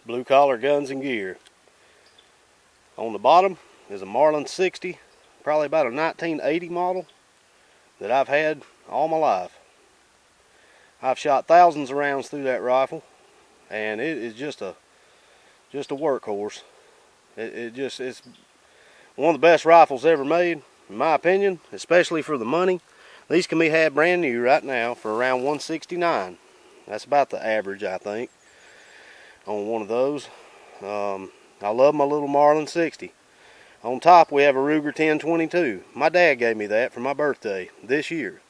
Blue Collar Guns and Gear. On the bottom is a Marlin 60, probably about a 1980 model that I've had all my life. I've shot thousands of rounds through that rifle, and it is just a workhorse. It's one of the best rifles ever made, in my opinion, especially for the money. These can be had brand new right now for around $169. That's about the average, I think, on one of those. I love my little Marlin 60. On top we have a Ruger 1022. My dad gave me that for my birthday this year.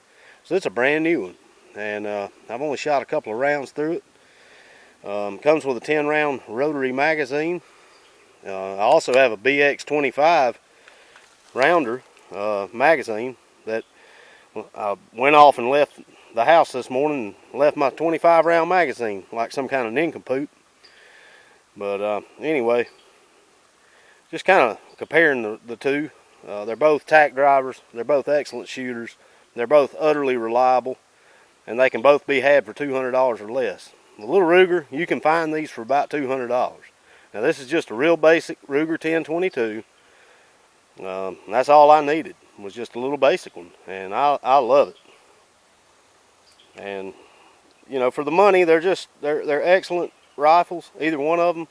So it's a brand new one. And I've only shot a couple of rounds through it. Comes with a 10-round rotary magazine. I also have a BX25 rounder magazine that I went off and left the house this morning and left my 25-round magazine like some kind of nincompoop. But anyway, just kind of comparing the two. They're both tack drivers. They're both excellent shooters. They're both utterly reliable, and they can both be had for $200 or less. The little Ruger, you can find these for about $200. Now this is just a real basic Ruger 1022. That's all I needed, was just a little basic one, and I love it. And you know, for the money, they're excellent rifles. Either one of them,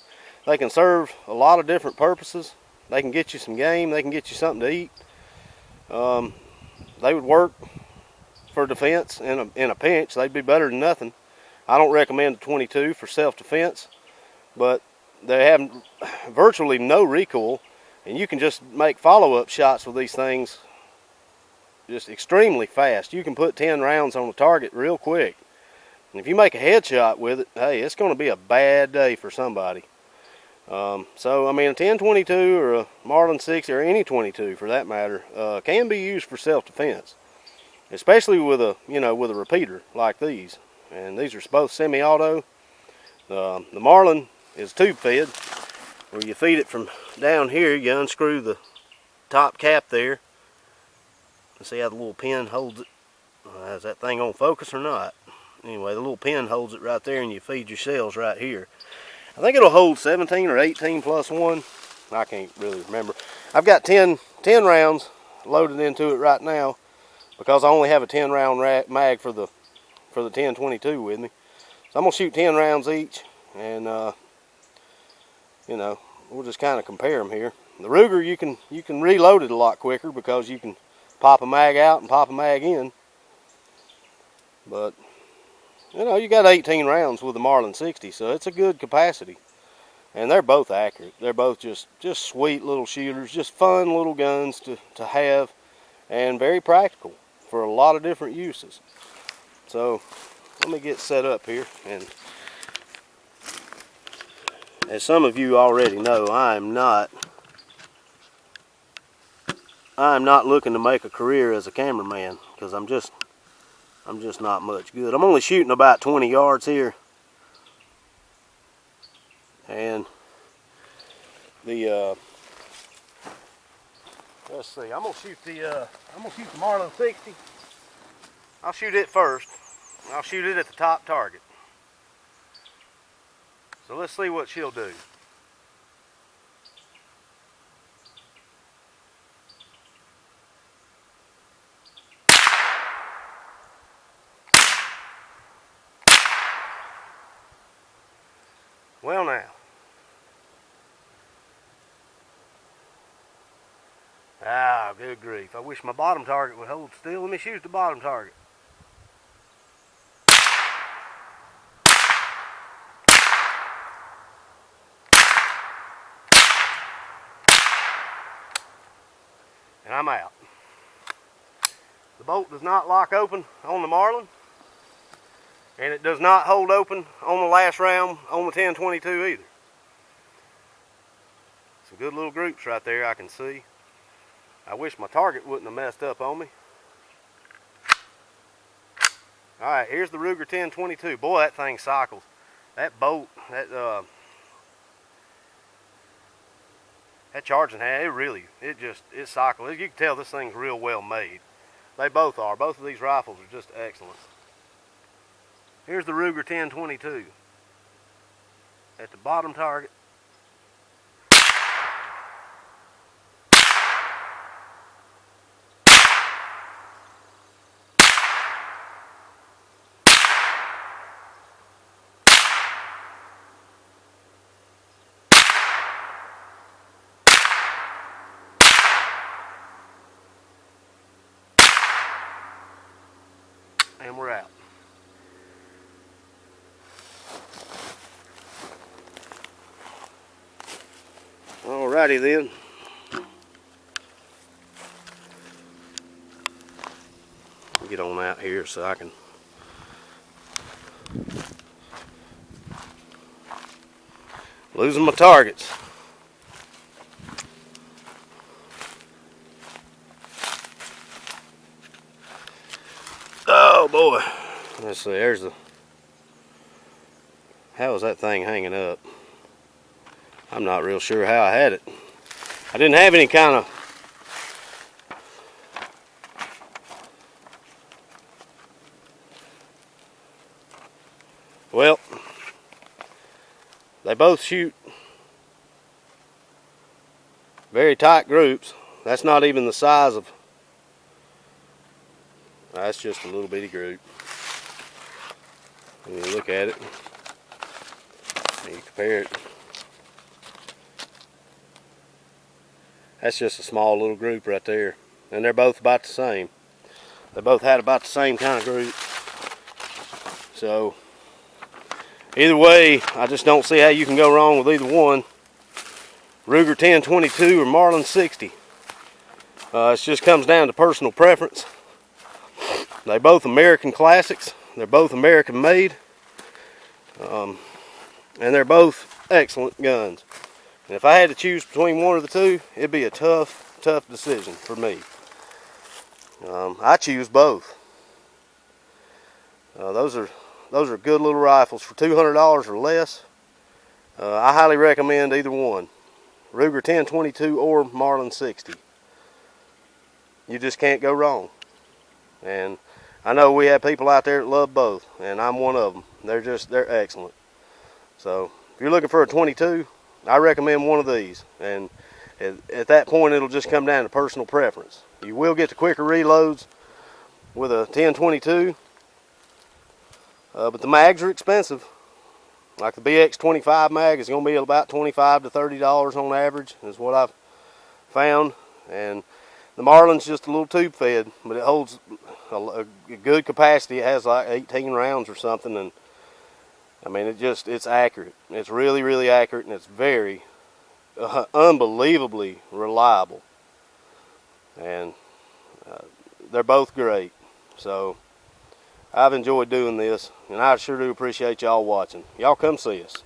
they can serve a lot of different purposes. They can get you some game. They can get you something to eat. They would work for defense in a pinch. They'd be better than nothing. I don't recommend a 22 for self-defense, but they have virtually no recoil, and you can just make follow-up shots with these things just extremely fast. You can put 10 rounds on a target real quick. And if you make a headshot with it, hey, it's going to be a bad day for somebody. So I mean, a 1022 or a Marlin 60 or any 22 for that matter can be used for self-defense, especially with a repeater like these. And these are both semi-auto. The Marlin is tube fed, where you feed it from down here. You unscrew the top cap there. And see how the little pin holds it. Is that thing on focus or not? Anyway, the little pin holds it right there, and you feed your shells right here. I think it'll hold 17 or 18 plus one. I can't really remember. I've got 10 rounds loaded into it right now because I only have a 10 round mag for the 1022 with me. So I'm gonna shoot 10 rounds each, and you know, we'll just kind of compare them here. The Ruger, you can reload it a lot quicker because you can pop a mag out and pop a mag in. But you know, you got 18 rounds with the Marlin 60, so it's a good capacity. And they're both accurate. They're both just sweet little shooters, just fun little guns to have, and very practical for a lot of different uses. So let me get set up here, and as some of you already know, I am not looking to make a career as a cameraman, because I'm just not much good. I'm only shooting about 20 yards here, and the let's see. I'm gonna shoot the Marlin 60. I'll shoot it first. I'll shoot it at the top target. So let's see what she'll do. Well now, good grief. I wish my bottom target would hold still. Let me shoot the bottom target. And I'm out. The bolt does not lock open on the Marlin, and it does not hold open on the last round on the 1022 either. Some good little groups right there I can see. I wish my target wouldn't have messed up on me. Alright, here's the Ruger 1022. Boy, that thing cycles. That bolt, that charging hand, it cycles. You can tell this thing's real well made. They both are. Both of these rifles are just excellent. Here's the Ruger 1022. at the bottom target. And we're out. Alrighty then. Get on out here so I can losing my targets. Oh boy. Let's see, there's the, how is that thing hanging up? I'm not real sure how I had it. I didn't have any kind of well, they both shoot very tight groups. That's not even the size of, that's just a little bitty group. When you look at it, and you compare it, that's just a small little group right there. And they're both about the same. They both had about the same kind of group. So, either way, I just don't see how you can go wrong with either one. Ruger 1022 or Marlin 60. It just comes down to personal preference. They're both American classics. They're both American made. And they're both excellent guns. And if I had to choose between one of the two, it'd be a tough decision for me. I choose both. Those are good little rifles for $200 or less. I highly recommend either one, Ruger 1022 or Marlin 60. You just can't go wrong. And I know we have people out there that love both, and I'm one of them. They're excellent. So if you're looking for a 22, I recommend one of these. And at that point, it'll just come down to personal preference. You will get the quicker reloads with a 1022, but the mags are expensive. Like the BX25 mag is going to be about $25 to $30 on average, is what I've found. And the Marlin's just a little tube fed, but it holds a good capacity. It has like 18 rounds or something, and I mean, it's accurate. It's really, really accurate, and it's very unbelievably reliable. And they're both great. So I've enjoyed doing this, and I sure do appreciate y'all watching. Y'all come see us.